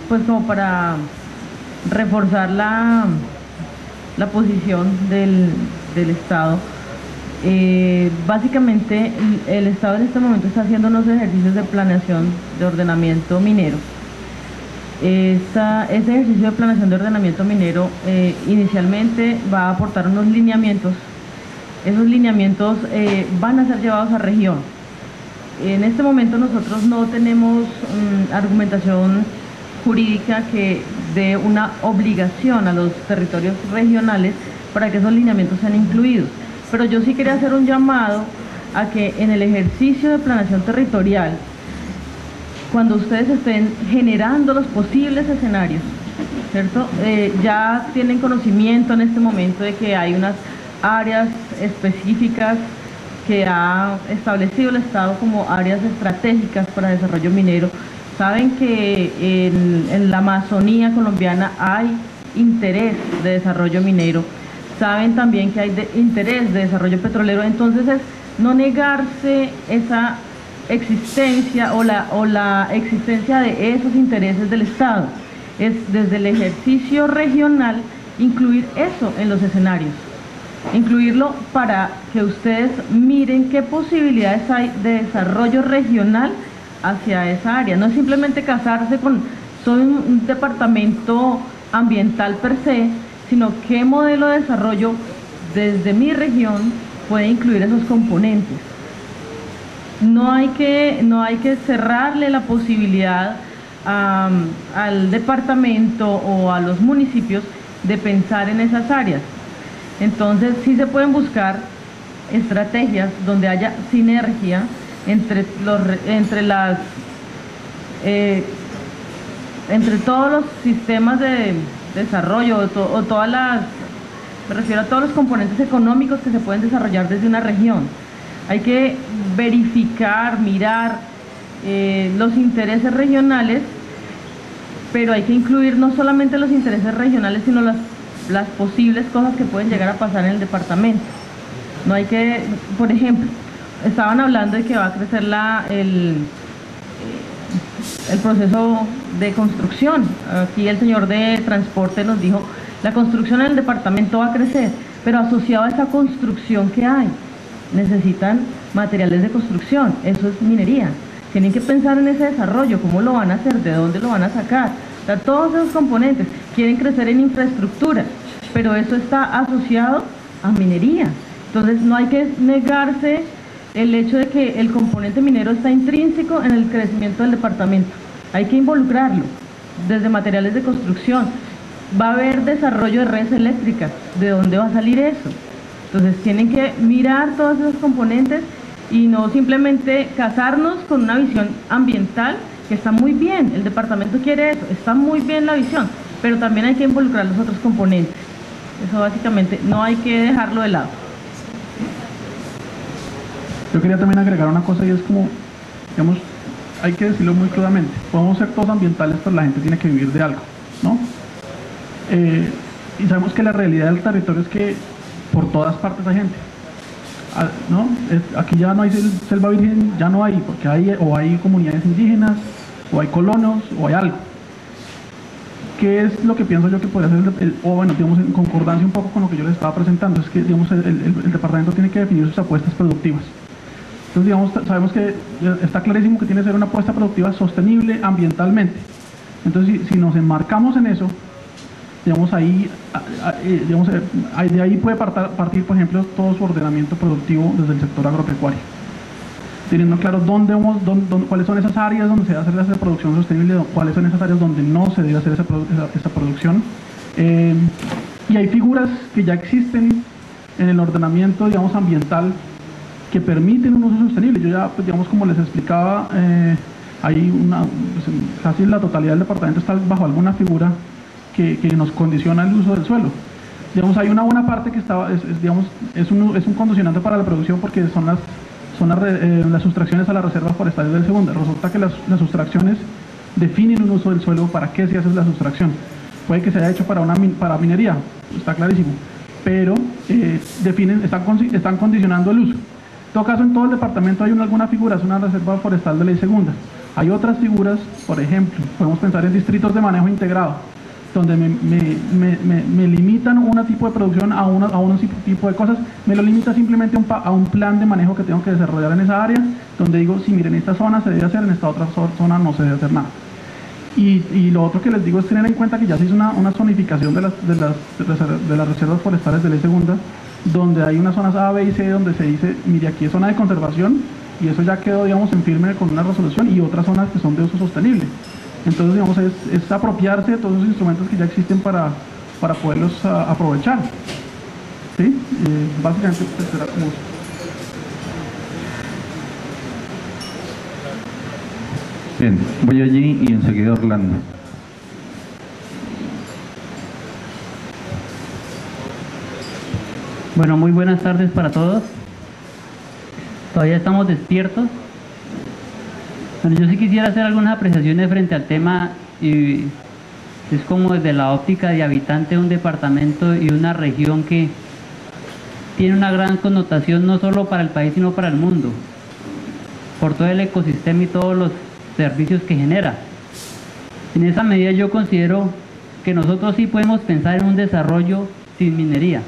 pues como para reforzar la posición del Estado, básicamente el Estado en este momento está haciendo unos ejercicios de planeación de ordenamiento minero. Ese ejercicio de planeación de ordenamiento minero inicialmente va a aportar unos lineamientos. Esos lineamientos van a ser llevados a región. En este momento nosotros no tenemos argumentación jurídica que dé una obligación a los territorios regionales para que esos lineamientos sean incluidos. Pero yo sí quería hacer un llamado a que en el ejercicio de planeación territorial, cuando ustedes estén generando los posibles escenarios, ¿cierto? Ya tienen conocimiento en este momento de que hay unas áreas específicas que ha establecido el Estado como áreas estratégicas para desarrollo minero. Saben que en la Amazonía colombiana hay interés de desarrollo minero. Saben también que hay interés de desarrollo petrolero. Entonces es no negarse esa existencia o la existencia de esos intereses del Estado. Es desde el ejercicio regional incluir eso en los escenarios. Incluirlo para que ustedes miren qué posibilidades hay de desarrollo regional hacia esa área. No es simplemente casarse con soy un departamento ambiental per se, sino qué modelo de desarrollo desde mi región puede incluir esos componentes. No hay que cerrarle la posibilidad al departamento o a los municipios de pensar en esas áreas. Entonces sí se pueden buscar estrategias donde haya sinergia entre todos los sistemas de desarrollo me refiero a todos los componentes económicos que se pueden desarrollar desde una región. Hay que verificar, mirar los intereses regionales, pero hay que incluir no solamente los intereses regionales, sino las posibles cosas que pueden llegar a pasar en el departamento. No hay que, por ejemplo, estaban hablando de que va a crecer el proceso de construcción. Aquí el señor de transporte nos dijo, la construcción en el departamento va a crecer, pero asociado a esa construcción que hay, necesitan materiales de construcción, eso es minería. Tienen que pensar en ese desarrollo, cómo lo van a hacer, de dónde lo van a sacar. O sea, todos esos componentes quieren crecer en infraestructura, pero eso está asociado a minería. Entonces no hay que negarse el hecho de que el componente minero está intrínseco en el crecimiento del departamento. Hay que involucrarlo desde materiales de construcción. Va a haber desarrollo de redes eléctricas. ¿De dónde va a salir eso? Entonces tienen que mirar todos esos componentes y no simplemente casarnos con una visión ambiental, que está muy bien, el departamento quiere eso, está muy bien la visión, pero también hay que involucrar los otros componentes. Eso básicamente no hay que dejarlo de lado. Yo quería también agregar una cosa, y es como, digamos, hay que decirlo muy crudamente, podemos ser todos ambientales, pero la gente tiene que vivir de algo, ¿no? y sabemos que la realidad del territorio es que por todas partes hay gente. ¿No? Aquí ya no hay selva virgen, ya no hay, porque hay comunidades indígenas, o hay colonos, o hay algo. ¿Qué es lo que pienso yo que podría ser, digamos, en concordancia un poco con lo que yo les estaba presentando? Es que, digamos, el departamento tiene que definir sus apuestas productivas. Entonces, digamos, sabemos que está clarísimo que tiene que ser una apuesta productiva sostenible ambientalmente. Entonces, si nos enmarcamos en eso, digamos, de ahí puede partir, por ejemplo, todo su ordenamiento productivo desde el sector agropecuario. Teniendo claro cuáles son esas áreas donde se debe hacer esa producción sostenible, cuáles son esas áreas donde no se debe hacer esa producción. Y hay figuras que ya existen en el ordenamiento, digamos, ambiental que permiten un uso sostenible. Yo ya, pues, digamos, como les explicaba, hay casi la totalidad del departamento está bajo alguna figura que nos condiciona el uso del suelo. Digamos, hay una buena parte que es un condicionante para la producción, porque son las sustracciones a las reservas forestales del segunda. Resulta que las sustracciones definen un uso del suelo. ¿Para qué se hace la sustracción? Puede que se haya hecho para minería, está clarísimo, pero están condicionando el uso. En todo caso, en todo el departamento hay alguna figura, es una reserva forestal de ley segunda. Hay otras figuras, por ejemplo, podemos pensar en distritos de manejo integrado, donde me limitan un tipo de producción a un tipo de cosas, me lo limita simplemente a un plan de manejo que tengo que desarrollar en esa área, donde digo, si miren, en esta zona se debe hacer, en esta otra zona no se debe hacer nada. Y lo otro que les digo es tener en cuenta que ya se hizo una zonificación de las reservas forestales de ley segunda, donde hay unas zonas A, B y C donde se dice, mire, aquí es zona de conservación, y eso ya quedó, digamos, en firme con una resolución, y otras zonas que son de uso sostenible. Entonces, digamos, es apropiarse de todos esos instrumentos que ya existen para poderlos aprovechar. ¿Sí? Básicamente pues, será como eso. Bien, voy allí y enseguida Orlando. Bueno, muy buenas tardes para todos. Todavía estamos despiertos. Bueno, yo sí quisiera hacer algunas apreciaciones frente al tema, y es como desde la óptica de habitante de un departamento y una región que tiene una gran connotación no solo para el país sino para el mundo, por todo el ecosistema y todos los servicios que genera. En esa medida yo considero que nosotros sí podemos pensar en un desarrollo sin minería.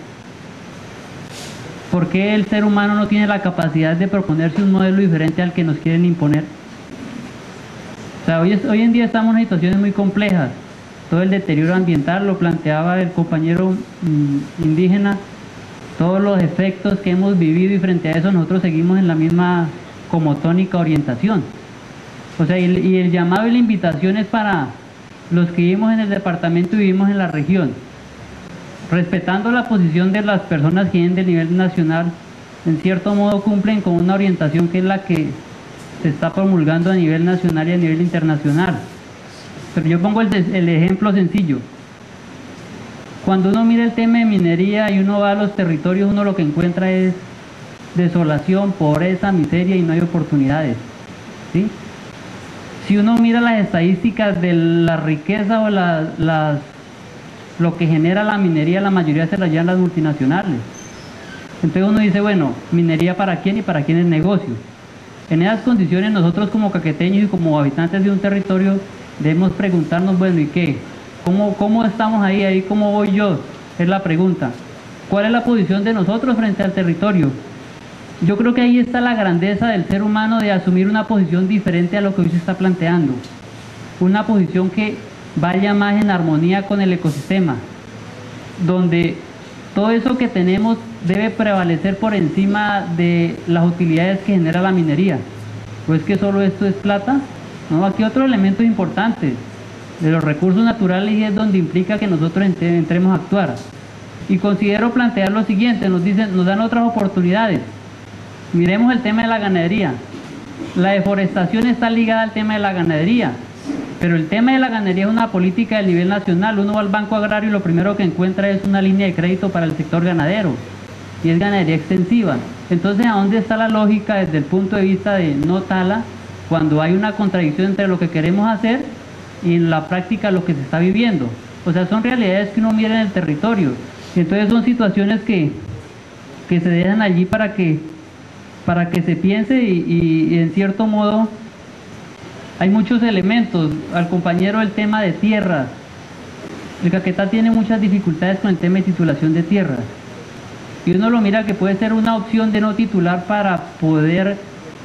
¿Por qué el ser humano no tiene la capacidad de proponerse un modelo diferente al que nos quieren imponer? O sea, hoy en día estamos en situaciones muy complejas. Todo el deterioro ambiental, lo planteaba el compañero indígena, todos los efectos que hemos vivido, y frente a eso nosotros seguimos en la misma como tónica orientación. O sea, y el llamado y la invitación es para los que vivimos en el departamento y vivimos en la región, respetando la posición de las personas que vienen del nivel nacional, en cierto modo cumplen con una orientación que es la que se está promulgando a nivel nacional y a nivel internacional. Pero yo pongo el ejemplo sencillo. Cuando uno mira el tema de minería y uno va a los territorios, uno lo que encuentra es desolación, pobreza, miseria, y no hay oportunidades, ¿sí? Si uno mira las estadísticas de la riqueza o lo que genera la minería, la mayoría se la llevan las multinacionales. Entonces uno dice, bueno, ¿minería para quién y para quién es negocio? En esas condiciones nosotros como caqueteños y como habitantes de un territorio debemos preguntarnos, bueno, ¿y qué? ¿Cómo estamos ahí? ¿Cómo voy yo? Es la pregunta. ¿Cuál es la posición de nosotros frente al territorio? Yo creo que ahí está la grandeza del ser humano, de asumir una posición diferente a lo que hoy se está planteando. Una posición que vaya más en armonía con el ecosistema, donde todo eso que tenemos debe prevalecer por encima de las utilidades que genera la minería. ¿Pues que solo esto es plata? No, aquí otro elemento importante de los recursos naturales, y es donde implica que nosotros entremos a actuar. Y considero plantear lo siguiente, nos dan otras oportunidades. Miremos el tema de la ganadería. La deforestación está ligada al tema de la ganadería, pero el tema de la ganadería es una política del nivel nacional. Uno va al Banco Agrario y lo primero que encuentra es una línea de crédito para el sector ganadero, y es ganadería extensiva. Entonces, ¿a dónde está la lógica desde el punto de vista de no tala, cuando hay una contradicción entre lo que queremos hacer y en la práctica lo que se está viviendo? O sea, son realidades que uno mira en el territorio. Y entonces son situaciones que se dejan allí para que se piense y en cierto modo hay muchos elementos. Al compañero el tema de tierras. El Caquetá tiene muchas dificultades con el tema de titulación de tierras. Y uno lo mira que puede ser una opción de no titular para poder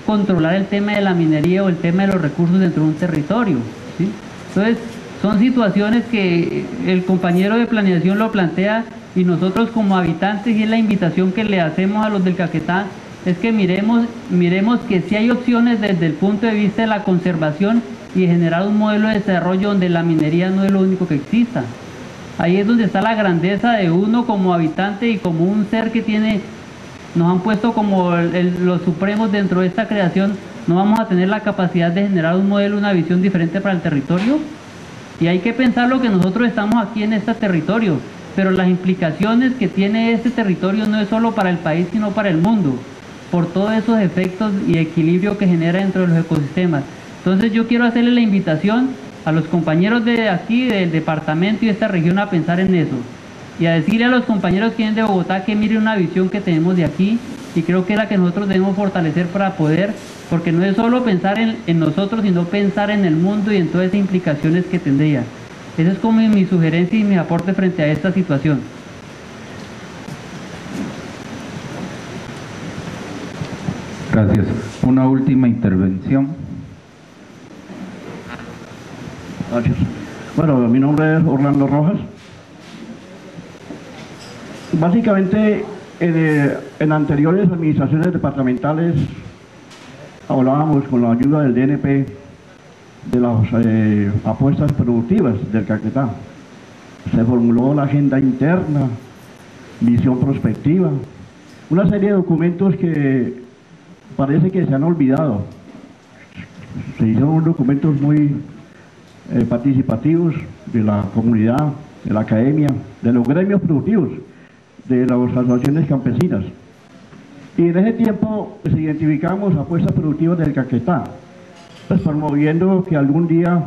controlar el tema de la minería o el tema de los recursos dentro de un territorio, ¿sí? Entonces, son situaciones que el compañero de planeación lo plantea y nosotros como habitantes, y es la invitación que le hacemos a los del Caquetá, es que miremos que sí hay opciones desde el punto de vista de la conservación y de generar un modelo de desarrollo donde la minería no es lo único que exista. Ahí es donde está la grandeza de uno como habitante y como un ser que tiene, nos han puesto como los supremos dentro de esta creación. ¿No vamos a tener la capacidad de generar un modelo, una visión diferente para el territorio? Y hay que pensar lo que nosotros estamos aquí en este territorio, pero las implicaciones que tiene este territorio no es solo para el país, sino para el mundo, por todos esos efectos y equilibrio que genera dentro de los ecosistemas. Entonces yo quiero hacerle la invitación a los compañeros de aquí, del departamento y de esta región, a pensar en eso. Y a decirle a los compañeros que vienen de Bogotá que miren una visión que tenemos de aquí, y creo que es la que nosotros debemos fortalecer para poder, porque no es solo pensar en nosotros, sino pensar en el mundo y en todas esas implicaciones que tendría. Esa es como mi sugerencia y mi aporte frente a esta situación. Gracias. Una última intervención. Gracias. Bueno, mi nombre es Orlando Rojas. Básicamente, en anteriores administraciones departamentales hablábamos con la ayuda del DNP de las apuestas productivas del Caquetá. Se formuló la agenda interna, visión prospectiva, una serie de documentos que parece que se han olvidado. Se hicieron documentos muy participativos de la comunidad, de la academia, de los gremios productivos, de las asociaciones campesinas. Y en ese tiempo identificamos apuestas productivas del Caquetá, pues promoviendo que algún día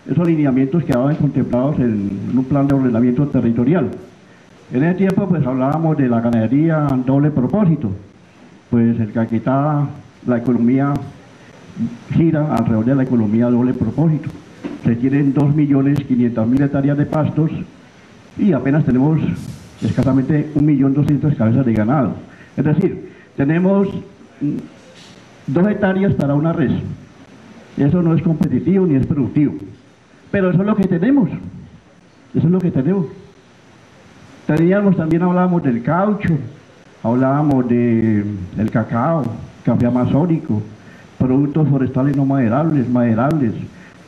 esos lineamientos quedaban contemplados en un plan de ordenamiento territorial. En ese tiempo pues hablábamos de la ganadería doble propósito, pues el Caquetá, la economía gira alrededor de la economía doble propósito. Se tienen 2.500.000 hectáreas de pastos y apenas tenemos escasamente 1.200.000 cabezas de ganado. Es decir, tenemos 2 hectáreas para una res. Eso no es competitivo ni es productivo. Pero eso es lo que tenemos. Eso es lo que tenemos. También hablábamos del caucho, hablábamos del cacao, café amazónico, productos forestales no maderables,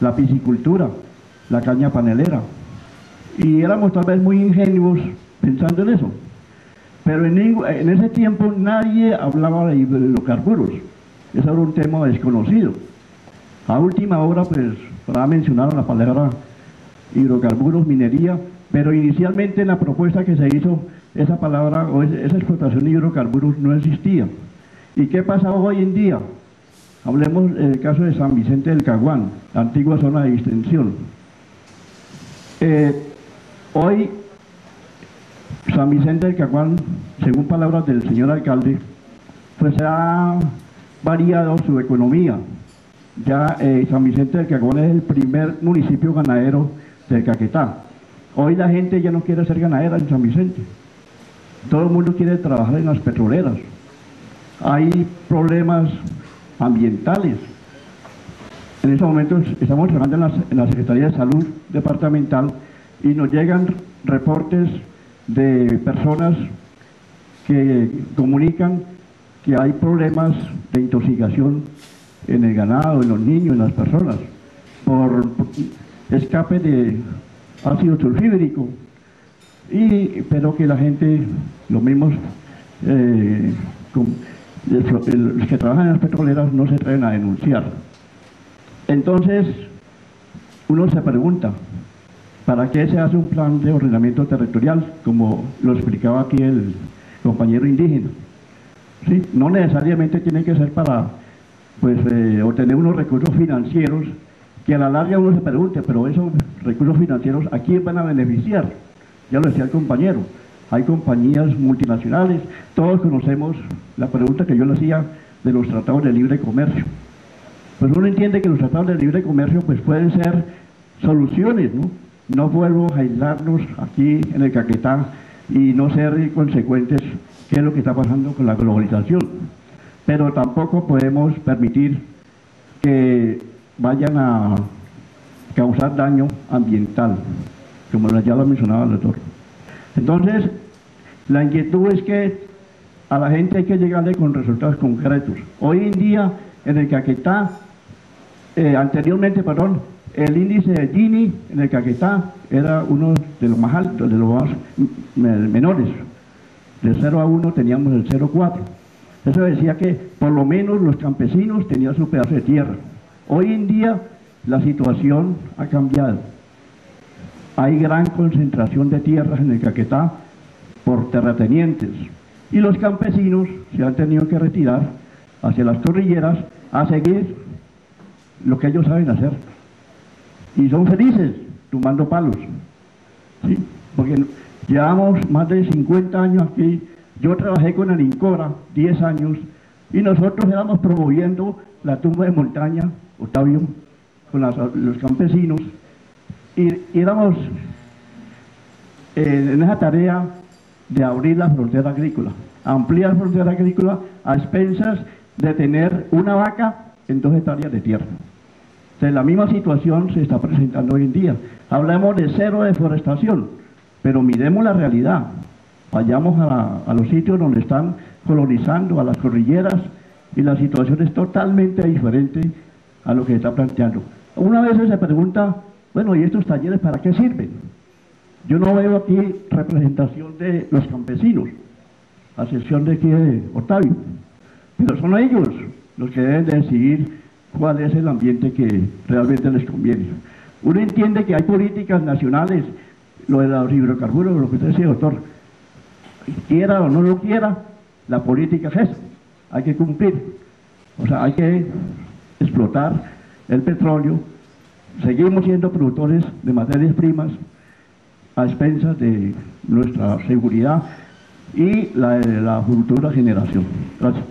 la piscicultura, la caña panelera. Y éramos tal vez muy ingenuos pensando en eso. Pero en ese tiempo nadie hablaba de hidrocarburos. Eso era un tema desconocido. A última hora, pues, para mencionar la palabra hidrocarburos, minería, pero inicialmente en la propuesta que se hizo, esa palabra o esa explotación de hidrocarburos no existía. ¿Y qué pasa hoy en día? Hablemos del caso de San Vicente del Caguán, la antigua zona de distensión. Hoy, San Vicente del Caguán, según palabras del señor alcalde, pues ha variado su economía. Ya San Vicente del Caguán es el primer municipio ganadero del Caquetá. Hoy la gente ya no quiere ser ganadera en San Vicente. Todo el mundo quiere trabajar en las petroleras. Hay problemas ambientales. En estos momentos estamos trabajando en la Secretaría de Salud Departamental y nos llegan reportes de personas que comunican que hay problemas de intoxicación en el ganado, en los niños, en las personas, por escape de ácido sulfídrico, pero que la gente, los mismos los que trabajan en las petroleras no se atreven a denunciar. Entonces, uno se pregunta, ¿para qué se hace un plan de ordenamiento territorial, como lo explicaba aquí el compañero indígena? ¿Sí? No necesariamente tiene que ser para obtener unos recursos financieros que a la larga uno se pregunte, pero esos recursos financieros, ¿a quién van a beneficiar? Ya lo decía el compañero, hay compañías multinacionales, todos conocemos la pregunta que yo le hacía de los tratados de libre comercio. Pues uno entiende que los tratados de libre comercio pues pueden ser soluciones, ¿no? No podemos aislarnos aquí en el Caquetá y no ser inconsecuentes, qué es lo que está pasando con la globalización. Pero tampoco podemos permitir que vayan a causar daño ambiental, como ya lo mencionaba el doctor. Entonces, la inquietud es que a la gente hay que llegarle con resultados concretos. Hoy en día, en el Caquetá, anteriormente, el índice de Gini en el Caquetá era uno de los más altos, de los más menores. De 0 a 1 teníamos el 0,4. Eso decía que por lo menos los campesinos tenían su pedazo de tierra. Hoy en día la situación ha cambiado. Hay gran concentración de tierras en el Caquetá por terratenientes y los campesinos se han tenido que retirar hacia las cordilleras a seguir lo que ellos saben hacer. Y son felices tumbando palos, ¿sí? Porque llevamos más de 50 años aquí. Yo trabajé con el INCORA 10 años y nosotros éramos promoviendo la tumba de montaña, Octavio, con los campesinos, y éramos en esa tarea de abrir la frontera agrícola, ampliar la frontera agrícola a expensas de tener una vaca en 2 hectáreas de tierra. Entonces, la misma situación se está presentando hoy en día. Hablamos de cero deforestación, pero miremos la realidad. Vayamos a los sitios donde están colonizando, a las cordilleras, y la situación es totalmente diferente a lo que se está planteando. Una vez se pregunta, bueno, ¿y estos talleres para qué sirven? Yo no veo aquí representación de los campesinos, a excepción de aquí de Octavio, pero son ellos los que deben decidir cuál es el ambiente que realmente les conviene. Uno entiende que hay políticas nacionales, lo de los hidrocarburos, lo que usted decía, doctor, quiera o no lo quiera, la política es eso, hay que cumplir. O sea, hay que explotar el petróleo, seguimos siendo productores de materias primas a expensas de nuestra seguridad y la de la futura generación. Gracias.